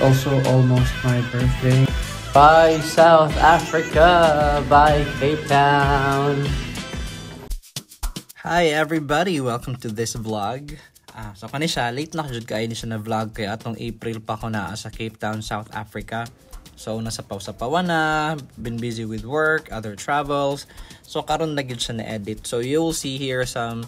also almost my birthday. Bye South Africa, bye Cape Town. Hi everybody, welcome to this vlog. So kanisya, late na jud kay ni siya na vlog kaya atong April pa ko na sa Cape Town, South Africa. So nasa pausa-pawa na, been busy with work, other travels. So karon na gid siya na edit. So you'll see here some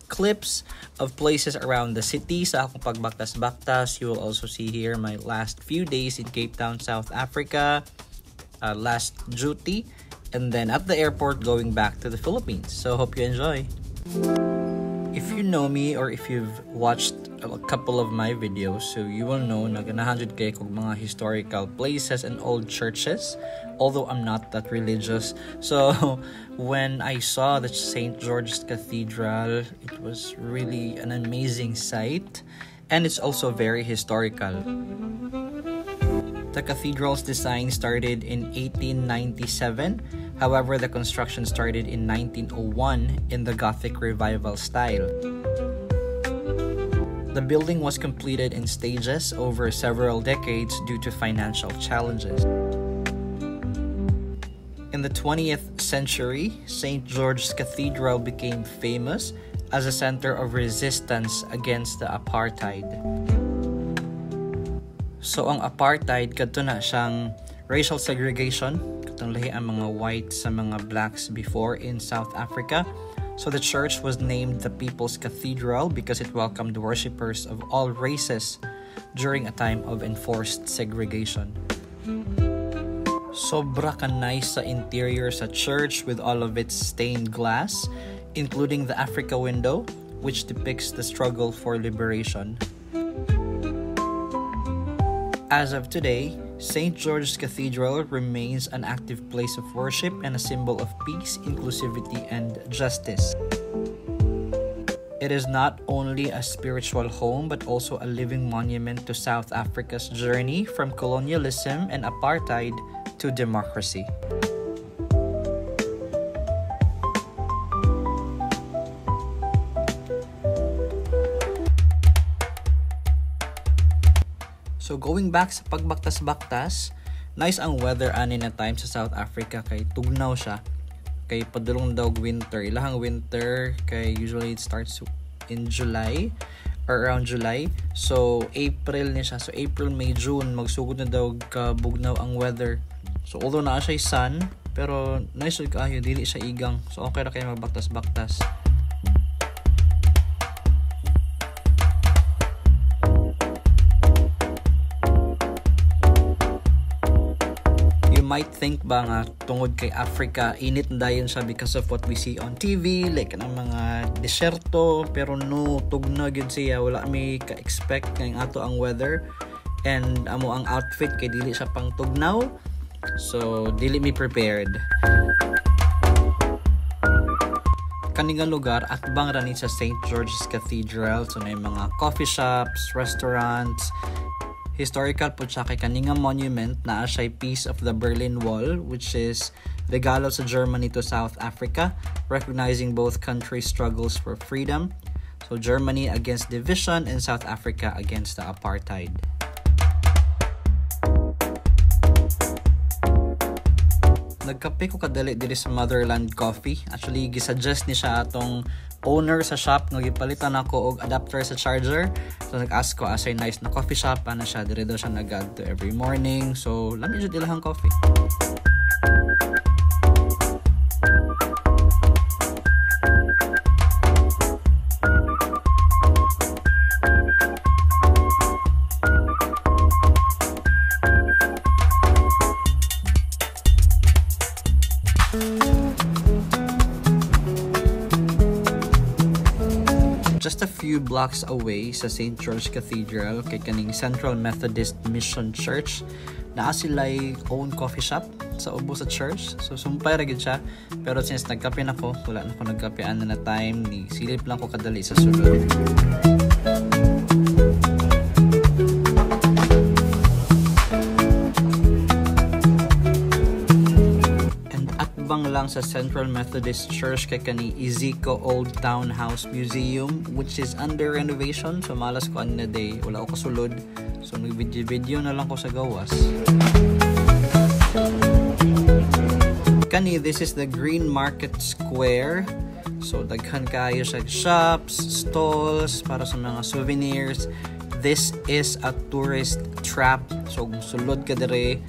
clips of places around the city sa akong pagbaktas-baktas. You will also see here my last few days in Cape Town, South Africa, last duty, and then at the airport going back to the Philippines. So hope you enjoy. If you know me or if you've watched a couple of my videos, so you will know na ganahan jud kay kog mga historical places and old churches, although I'm not that religious. So when I saw the St. George's Cathedral, it was really an amazing sight, and it's also very historical. The cathedral's design started in 1897. However, the construction started in 1901 in the Gothic Revival style. The building was completed in stages over several decades due to financial challenges. In the 20th century, St. George's Cathedral became famous as a center of resistance against the apartheid. So ang apartheid kadto na siyang racial segregation, katong lahi ang mga white sa mga blacks before in South Africa. So the church was named the People's Cathedral because it welcomed worshippers of all races during a time of enforced segregation. Sobra ka nice sa interior sa church with all of its stained glass, including the Africa window, which depicts the struggle for liberation. As of today, St. George's Cathedral remains an active place of worship and a symbol of peace, inclusivity, and justice. It is not only a spiritual home but also a living monument to South Africa's journey from colonialism and apartheid to democracy. So going back sa pagbaktas-baktas, nice ang weather ani na time sa South Africa kay tugnaw siya. Kay padulong daw winter. Ilahang winter kay usually it starts in July or around July. So April ni siya. So April, May, June magsugod na daw kabugnaw ang weather. So although naa siya sun, pero nice jud kaayo dili siya igang. So okay ra kay magbaktas-baktas. Might think ba nga tungod kay Africa init dayon siya because of what we see on TV like ang mga desierto, pero no, tugnaw gyud siya, wala mi ka-expect kay ato ang weather and amo ang outfit kay dili siya pang tugnaw, so dili mi prepared. Kaning lugar atbang ra ni sa St. George's Cathedral, so may mga coffee shops, restaurants. Historical po siya kay kaninga monument na siya piece of the Berlin Wall, which is regalo sa Germany to South Africa, recognizing both countries' struggles for freedom. So Germany against division and South Africa against the apartheid. Nagkape ko kadali diri sa Motherland Coffee. Actually, gisuggest ni siya atong owner sa shop nga gipalitan ako og adapter sa charger. So nag-ask ko asay nice na coffee shop ana siya, dire daw siya nagad to every morning. So lami jud ilahang coffee. Just a few blocks away sa St. George's Cathedral kay kaning Central Methodist Mission Church, naa sila'y own coffee shop sa ubo sa church. So sumpay ra gid siya, pero since nagkape na ko, wala na ko nagkapean na time, ni silip lang ko kadali sa sulod. lang sa Central Methodist Church kay kani Iziko Old Town House Museum, which is under renovation. So malas ko na day, wala ko kasulod. So nag-video na lang ko sa gawas. Kani, this is the Green Market Square. So daghan kayo sa shops, stalls para sa mga souvenirs. This is a tourist trap. So sulod ka dire,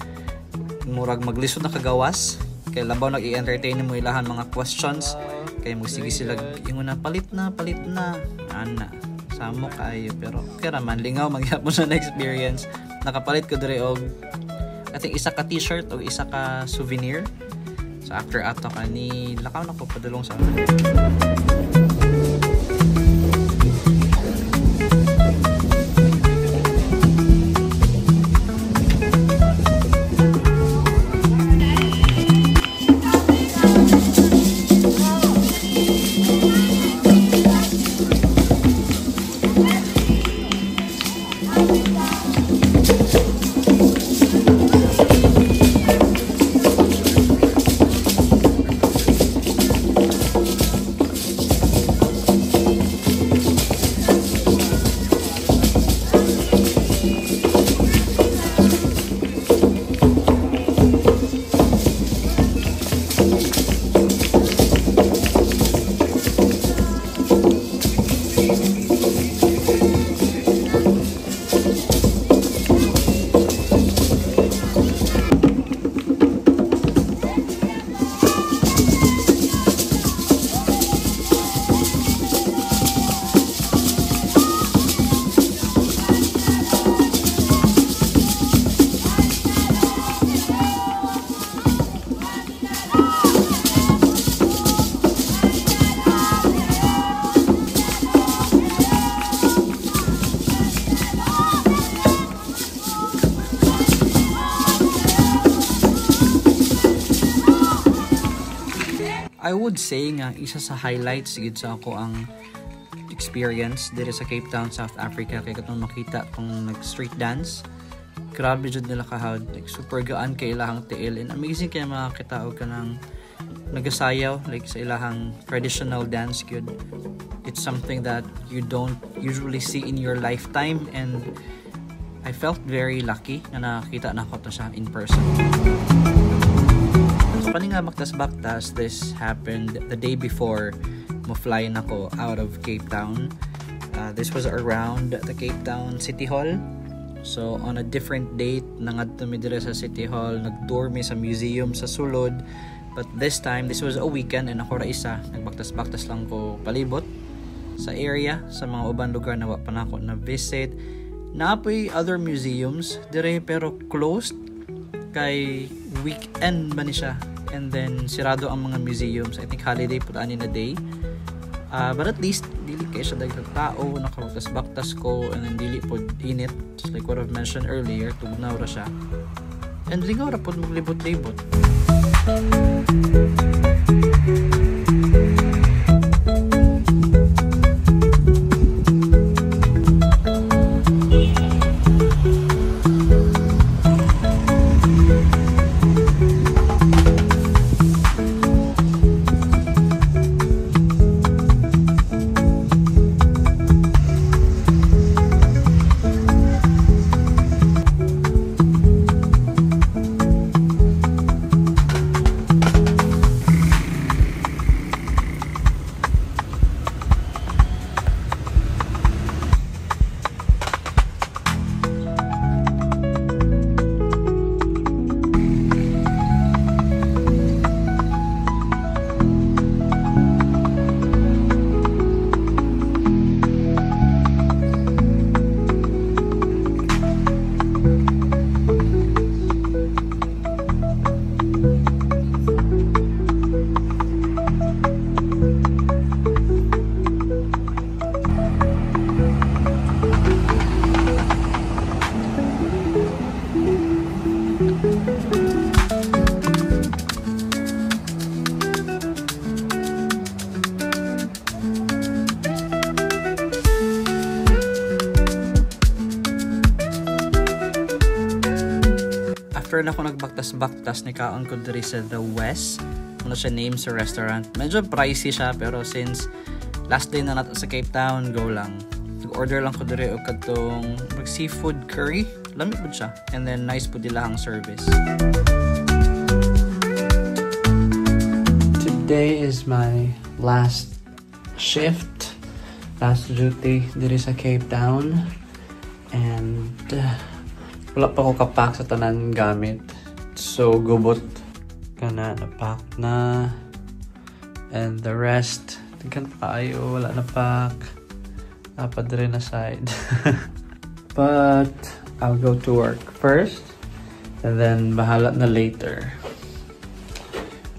murag maglisod na kagawas. Kay labaw nag-i-entertain mo ilahan mga questions. Kay magsige sila ingon na palit na. Ana, samo kayo pero okay raman lingaw magyapon na experience. Nakapalit ko dire og I think isa ka t-shirt o isa ka souvenir. So after ato kani lakaw na ko padulong sa I would say nga isa sa highlights gid sa ako ang experience dito sa Cape Town, South Africa kay katong makita kung nag-street dance. Grabe jud nila kahawd, like super gaan kay ilahang tiil and amazing kay makakita og kanang nagasayaw like sa ilahang traditional dance gyud. It's something that you don't usually see in your lifetime and I felt very lucky na nakita na ko to siya in person. So kani nga baktas-baktas, this happened the day before mo fly na ko out of Cape Town. This was around the Cape Town City Hall. So on a different date, nangadto mi dire sa City Hall, nag-tour mi sa museum sa sulod. But this time, this was a weekend and ako ra isa, nagbaktas-baktas lang ko palibot sa area, sa mga ubang lugar na wa pa nako na visit. Naapoy other museums dire pero closed kay weekend ba ni siya. And then sirado ang mga museums. I think holiday po ani na day. But at least dili kay siya daghang tao, nakabaktas-baktas ko and then dili po init, just like what I've mentioned earlier, tugnaw ra siya. And lingaw ra po maglibot-libot. After na ako nagbaktas-baktas ni kaon ko diri sa The West, na siya name sa restaurant. Medyo pricey siya, pero since last day na nato sa Cape Town, go lang. Nag-order lang ko dire og katong seafood curry. Lamig po siya. And then nice po nila ang service. Today is my last shift, last duty diri sa Cape Town. And wala pa ko kapak sa tanan gamit. So gubot ka na, napak na. And the rest, tingkan pa kayo, wala na pack. Dapat rin aside. But I'll go to work first. And then bahala na later.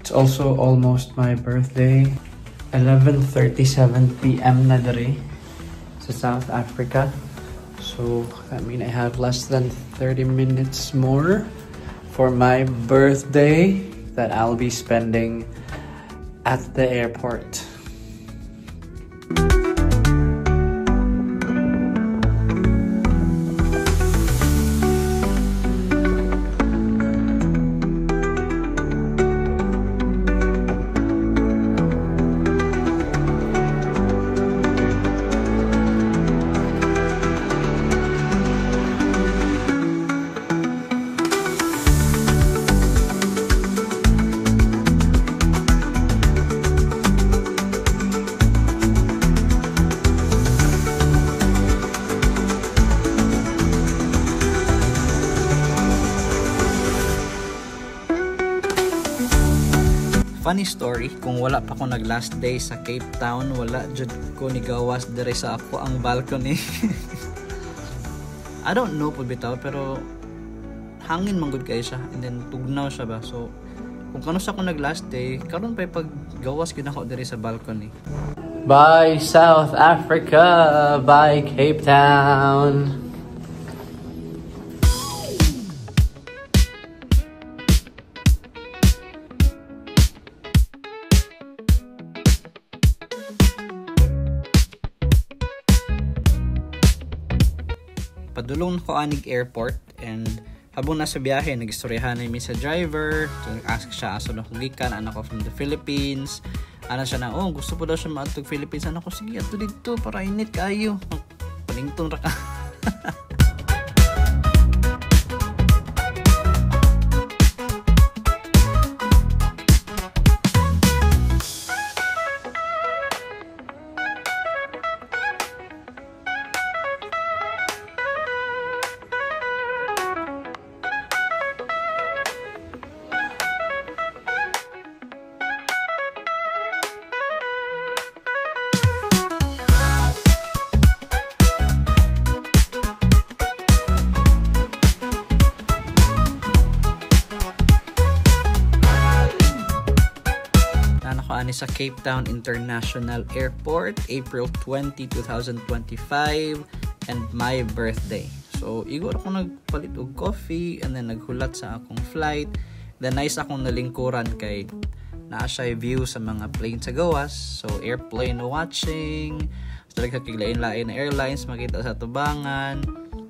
It's also almost my birthday. 11:37 p.m. na diri sa South Africa. So, I mean, I have less than 30 minutes more for my birthday that I'll be spending at the airport. Funny story, kung wala pa ako nag last day sa Cape Town, wala jud ko ni gawas dire sa ako ang balcony. I don't know po bitaw, pero hangin man gud kay siya, and then tugnaw siya ba. So kung kano sa ako nag last day, karon pa pag gawas gyud ako dire sa balcony. Bye South Africa, bye Cape Town. Padulong ko anig airport, and habang nasa biyahe nagistoryahan namin sa driver. So nag-ask siya aso na kung gikan, anak ko from the Philippines. Ano siya na, oh gusto po daw siya maatog Philippines. Anak ko, sige ato dito para init kayo. Panington ra ka. Ani sa Cape Town International Airport, April 20, 2025, and my birthday. So, igor ako nagpalit og coffee, and then naghulat sa akong flight. Then, nice akong nalingkuran kay naa siya view sa mga plane sa gawas. So, airplane watching. So, nagkakiglain-lain na airlines, makita sa tubangan.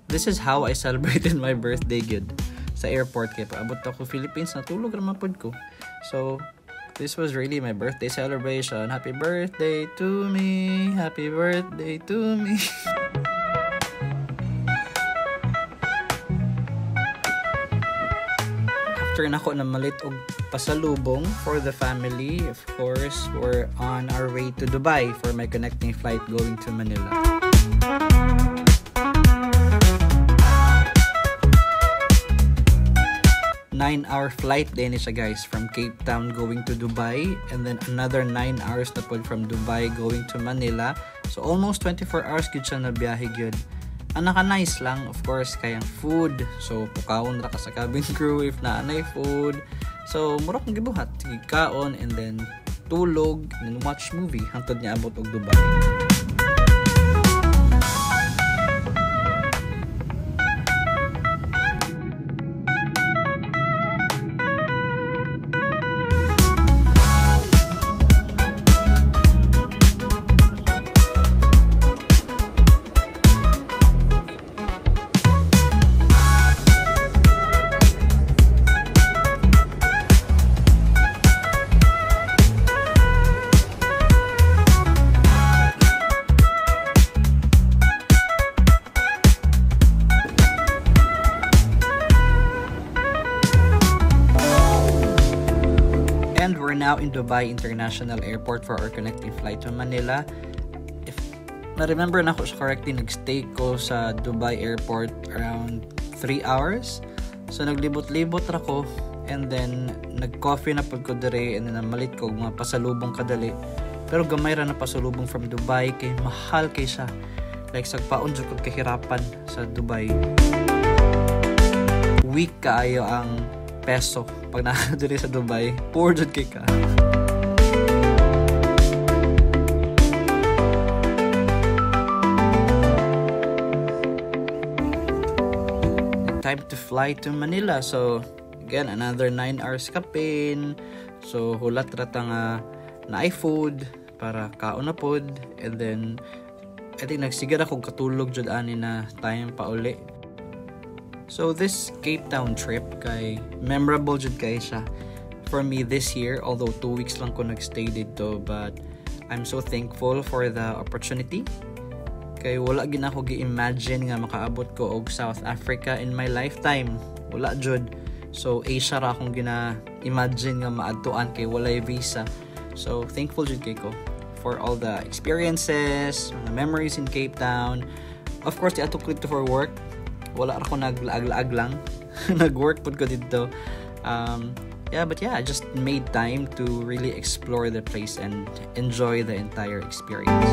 This is how I celebrated my birthday good sa airport. Kaya paabot ako Philippines, natulog naman pod ko. So, this was really my birthday celebration. Happy birthday to me. Happy birthday to me. After nako na malit og pasalubong for the family, of course, we're on our way to Dubai for my connecting flight going to Manila. 9-hour flight din siya guys from Cape Town going to Dubai, and then another 9 hours na po from Dubai going to Manila. So almost 24 hours gud siya na biyahe gyud. Ang naka-nice lang, of course, kayang food. So pukawon ra ka sa cabin crew if naanay food. So mura kong gibuhat, sige kaon, and then tulog, and then watch movie hangtod niya abot og Dubai. now in Dubai International Airport for our connecting flight to Manila. If na-remember na ko correctly, nagstay ko sa Dubai Airport around 3 hours. So naglibot-libot ra ko, and then nag-coffee na pud ko dire, and then namalit ko mga pasalubong kadali. Pero gamay ra na pasalubong from Dubai kay mahal kay siya. Like sagpaon jud ko kahirapan sa Dubai. Weak kaayo ang peso pag nakadiri sa Dubai. Poor jud kay ka. Time to fly to Manila. So again, another 9 hours kapin. So hulat rata nga na food para kaon na pod, and then I think nagsigara kog katulog jud ani na time pa uli. So this Cape Town trip kay memorable jud kay siya for me this year, although 2 weeks lang ko nagstay dito, but I'm so thankful for the opportunity. Kay wala gid ako gi-imagine nga makaabot ko og South Africa in my lifetime. Wala jud. So Asia ra akong gina-imagine nga maadtuan kay walay visa. So thankful jud kay ko for all the experiences, the memories in Cape Town. Of course, di ato ko dito for work. Wala ako naglaag-laag lang. Nag-work po ko dito. But I just made time to really explore the place and enjoy the entire experience.